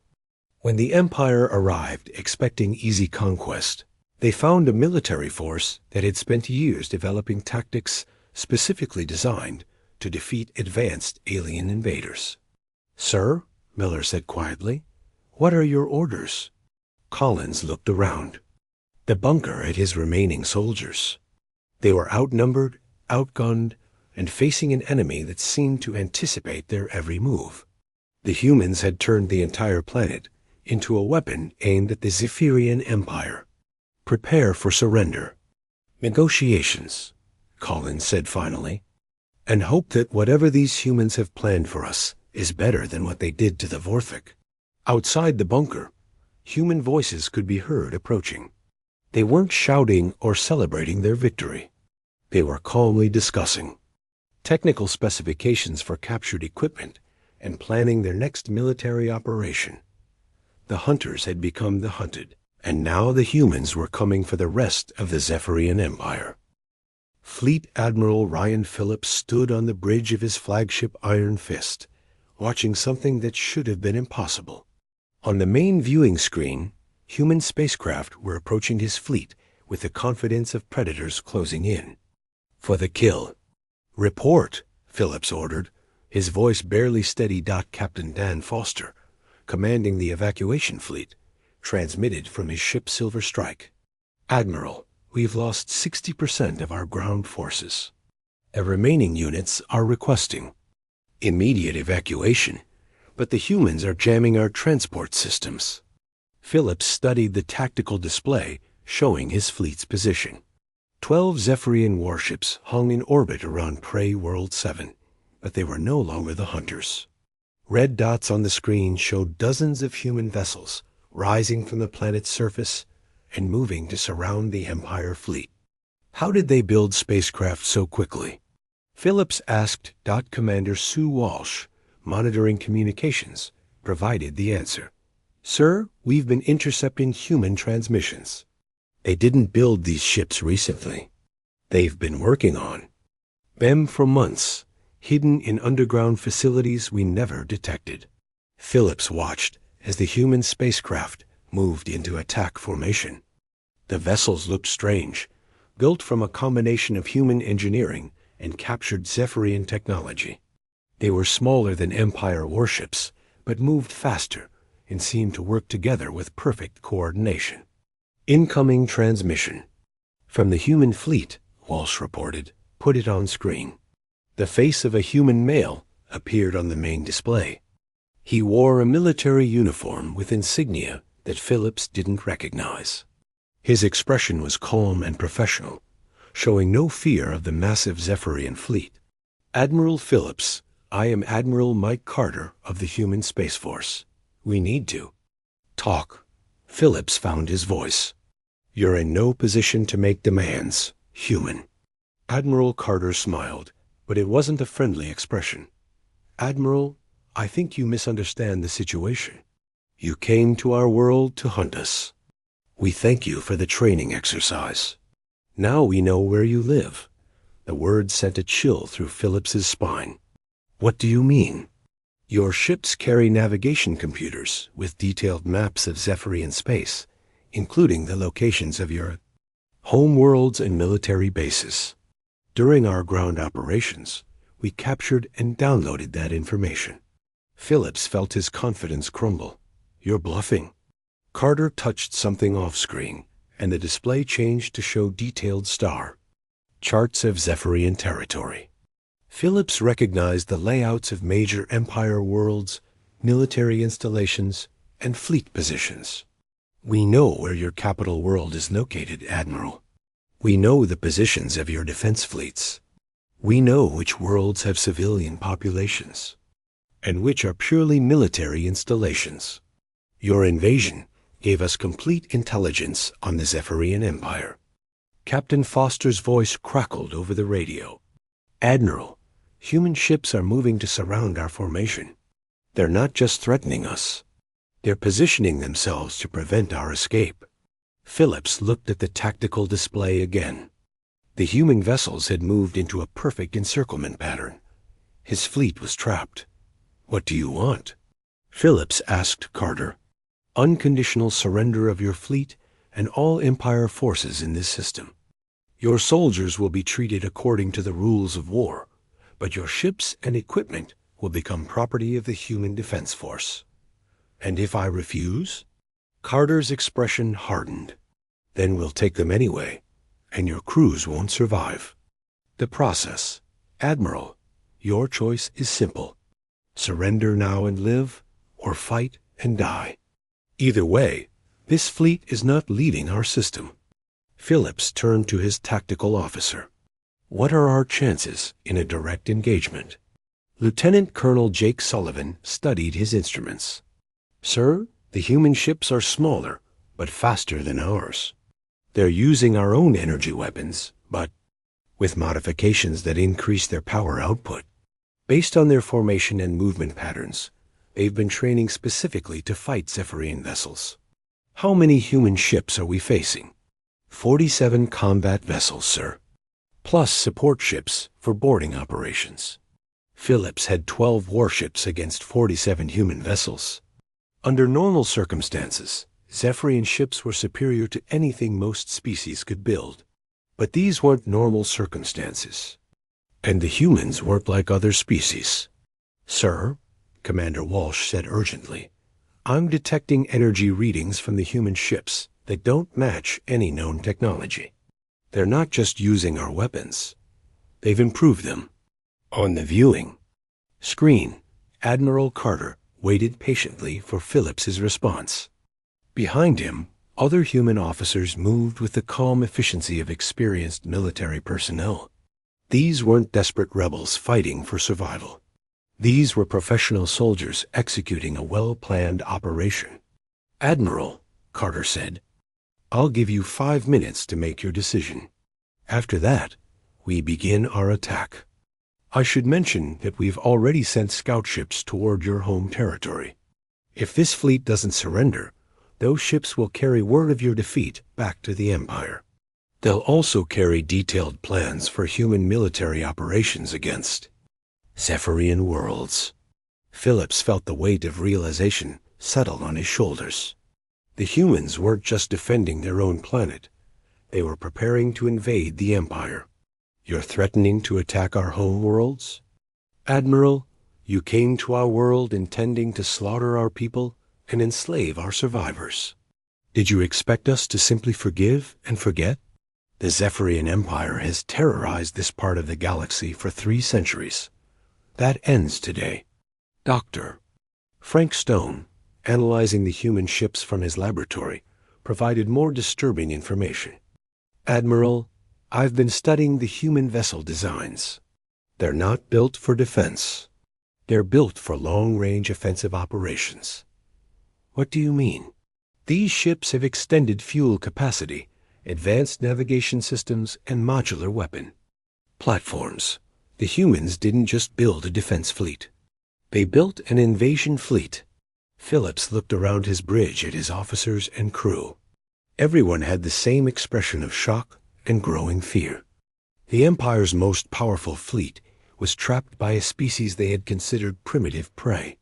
When the Empire arrived expecting easy conquest, they found a military force that had spent years developing tactics specifically designed to defeat advanced alien invaders. "Sir," Miller said quietly, "what are your orders?" Collins looked around. The bunker had his remaining soldiers. They were outnumbered, outgunned, and facing an enemy that seemed to anticipate their every move. The humans had turned the entire planet into a weapon aimed at the Zephyrian Empire. "Prepare for surrender." "Negotiations," Collins said finally, "and hope that whatever these humans have planned for us is better than what they did to the Vorthik." Outside the bunker, human voices could be heard approaching. They weren't shouting or celebrating their victory. They were calmly discussing. technical specifications for captured equipment, and planning their next military operation. The hunters had become the hunted, and now the humans were coming for the rest of the Zephyrian Empire. Fleet Admiral Ryan Phillips stood on the bridge of his flagship Iron Fist, watching something that should have been impossible. On the main viewing screen, human spacecraft were approaching his fleet with the confidence of predators closing in. For the kill. "Report," Phillips ordered, his voice barely steady. Captain Dan Foster, commanding the evacuation fleet, transmitted from his ship Silver Strike. "Admiral, we've lost 60% of our ground forces. The remaining units are requesting immediate evacuation, but the humans are jamming our transport systems." Phillips studied the tactical display showing his fleet's position. 12 Zephyrian warships hung in orbit around Prey World 7, but they were no longer the hunters. Red dots on the screen showed dozens of human vessels rising from the planet's surface and moving to surround the Empire fleet. How did they build spacecraft so quickly? Phillips asked. Commander Sue Walsh, monitoring communications, provided the answer. "Sir, we've been intercepting human transmissions. They didn't build these ships recently. They've been working on them for months, hidden in underground facilities we never detected." Phillips watched as the human spacecraft moved into attack formation. The vessels looked strange, built from a combination of human engineering and captured Zephyrian technology. They were smaller than Empire warships, but moved faster and seemed to work together with perfect coordination. "Incoming transmission from the human fleet," Walsh reported. "Put it on screen." The face of a human male appeared on the main display. He wore a military uniform with insignia that Phillips didn't recognize. His expression was calm and professional, showing no fear of the massive Zephyrian fleet. "Admiral Phillips, I am Admiral Mike Carter of the Human Space Force. We need to talk." Phillips found his voice. "You're in no position to make demands, human." Admiral Carter smiled, but it wasn't a friendly expression. "Admiral, I think you misunderstand the situation. You came to our world to hunt us. We thank you for the training exercise. Now we know where you live." The word sent a chill through Phillips's spine. "What do you mean?" "Your ships carry navigation computers with detailed maps of Zephyrian space, including the locations of your home worlds and military bases. During our ground operations, we captured and downloaded that information." Phillips felt his confidence crumble. "You're bluffing." Carter touched something off-screen, and the display changed to show detailed star charts of Zephyrian territory. Phillips recognized the layouts of major Empire worlds, military installations, and fleet positions. "We know where your capital world is located, Admiral. We know the positions of your defense fleets. We know which worlds have civilian populations, and which are purely military installations. Your invasion gave us complete intelligence on the Zephyrian Empire." Captain Foster's voice crackled over the radio. "Admiral, human ships are moving to surround our formation. They're not just threatening us. They're positioning themselves to prevent our escape." Phillips looked at the tactical display again. The human vessels had moved into a perfect encirclement pattern. His fleet was trapped. "What do you want?" Phillips asked Carter. "Unconditional surrender of your fleet and all Empire forces in this system. Your soldiers will be treated according to the rules of war, but your ships and equipment will become property of the Human Defense Force." "And if I refuse?" Carter's expression hardened. "Then we'll take them anyway, and your crews won't survive." "The process. Admiral, your choice is simple. Surrender now and live, or fight and die. Either way, this fleet is not leaving our system." Phillips turned to his tactical officer. "What are our chances in a direct engagement?" Lieutenant Colonel Jake Sullivan studied his instruments. "Sir, the human ships are smaller, but faster than ours. They're using our own energy weapons, but with modifications that increase their power output. Based on their formation and movement patterns, they've been training specifically to fight Zephyrian vessels. How many human ships are we facing? 47 combat vessels, sir, plus support ships for boarding operations. Phillips had 12 warships against 47 human vessels. Under normal circumstances, Zephyrian ships were superior to anything most species could build. But these weren't normal circumstances. And the humans weren't like other species. Sir, Commander Walsh said urgently, I'm detecting energy readings from the human ships that don't match any known technology. They're not just using our weapons. They've improved them. On the viewing screen, Admiral Carter waited patiently for Phillips's response. Behind him, other human officers moved with the calm efficiency of experienced military personnel. These weren't desperate rebels fighting for survival. These were professional soldiers executing a well-planned operation. Admiral, Carter said, I'll give you 5 minutes to make your decision. After that, we begin our attack. I should mention that we've already sent scout ships toward your home territory. If this fleet doesn't surrender, those ships will carry word of your defeat back to the Empire. They'll also carry detailed plans for human military operations against Zephyrian worlds. Phillips felt the weight of realization settle on his shoulders. The humans weren't just defending their own planet. They were preparing to invade the Empire. You're threatening to attack our home worlds? Admiral, you came to our world intending to slaughter our people and enslave our survivors. Did you expect us to simply forgive and forget? The Zephyrian Empire has terrorized this part of the galaxy for 3 centuries. That ends today. Dr. Frank Stone, analyzing the human ships from his laboratory, provided more disturbing information. Admiral, I've been studying the human vessel designs. They're not built for defense. They're built for long-range offensive operations. What do you mean? These ships have extended fuel capacity, advanced navigation systems, and modular weapon platforms. The humans didn't just build a defense fleet. They built an invasion fleet. Phillips looked around his bridge at his officers and crew. Everyone had the same expression of shock and growing fear. The Empire's most powerful fleet was trapped by a species they had considered primitive prey.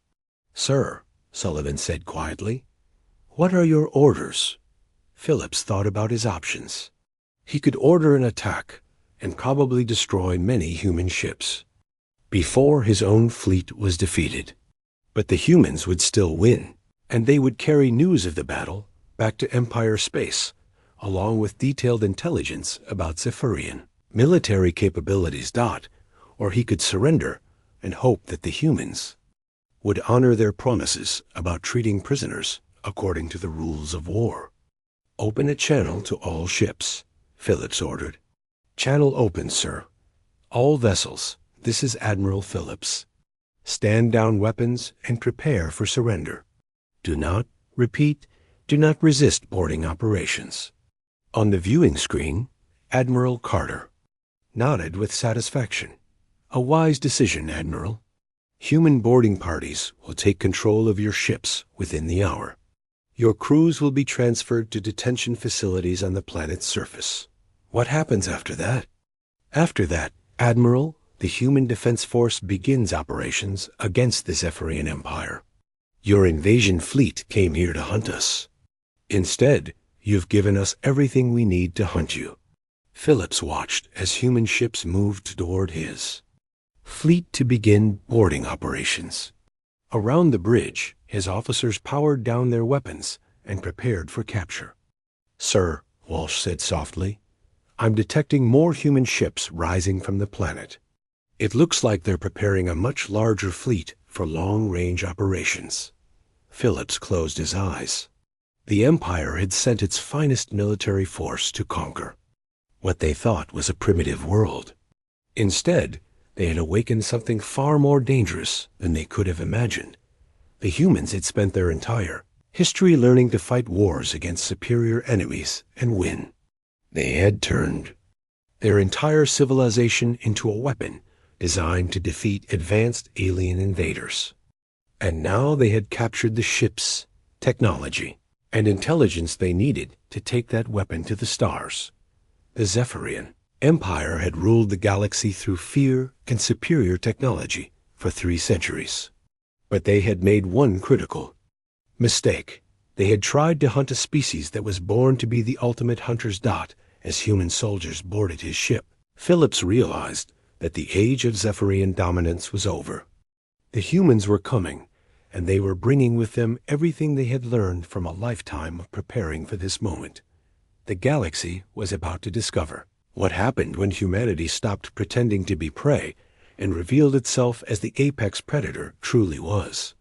Sir, Sullivan said quietly, what are your orders? Phillips thought about his options. He could order an attack and probably destroy many human ships before his own fleet was defeated. But the humans would still win, and they would carry news of the battle back to Empire space, along with detailed intelligence about Zephyrian military capabilities. Or he could surrender and hope that the humans would honor their promises about treating prisoners according to the rules of war. Open a channel to all ships, Phillips ordered. Channel open, sir. All vessels, this is Admiral Phillips. Stand down weapons and prepare for surrender. Do not, repeat, do not resist boarding operations. On the viewing screen, Admiral Carter nodded with satisfaction. A wise decision, Admiral. Human boarding parties will take control of your ships within the hour. Your crews will be transferred to detention facilities on the planet's surface. What happens after that? After that, Admiral, the Human Defense Force begins operations against the Zephyrian Empire. Your invasion fleet came here to hunt us. Instead, you've given us everything we need to hunt you. Phillips watched as human ships moved toward his fleet to begin boarding operations. Around the bridge, his officers powered down their weapons and prepared for capture. Sir, Walsh said softly, I'm detecting more human ships rising from the planet. It looks like they're preparing a much larger fleet for long-range operations. Phillips closed his eyes. The Empire had sent its finest military force to conquer what they thought was a primitive world. Instead, they had awakened something far more dangerous than they could have imagined. The humans had spent their entire history learning to fight wars against superior enemies and win. They had turned their entire civilization into a weapon designed to defeat advanced alien invaders. And now they had captured the ships, technology, and intelligence they needed to take that weapon to the stars. The Zephyrian Empire had ruled the galaxy through fear and superior technology for 3 centuries. But they had made one critical mistake. They had tried to hunt a species that was born to be the ultimate hunter's dot as human soldiers boarded his ship. Phillips realized that the age of Zephyrian dominance was over. The humans were coming, and they were bringing with them everything they had learned from a lifetime of preparing for this moment. The galaxy was about to discover what happened when humanity stopped pretending to be prey and revealed itself as the apex predator truly was.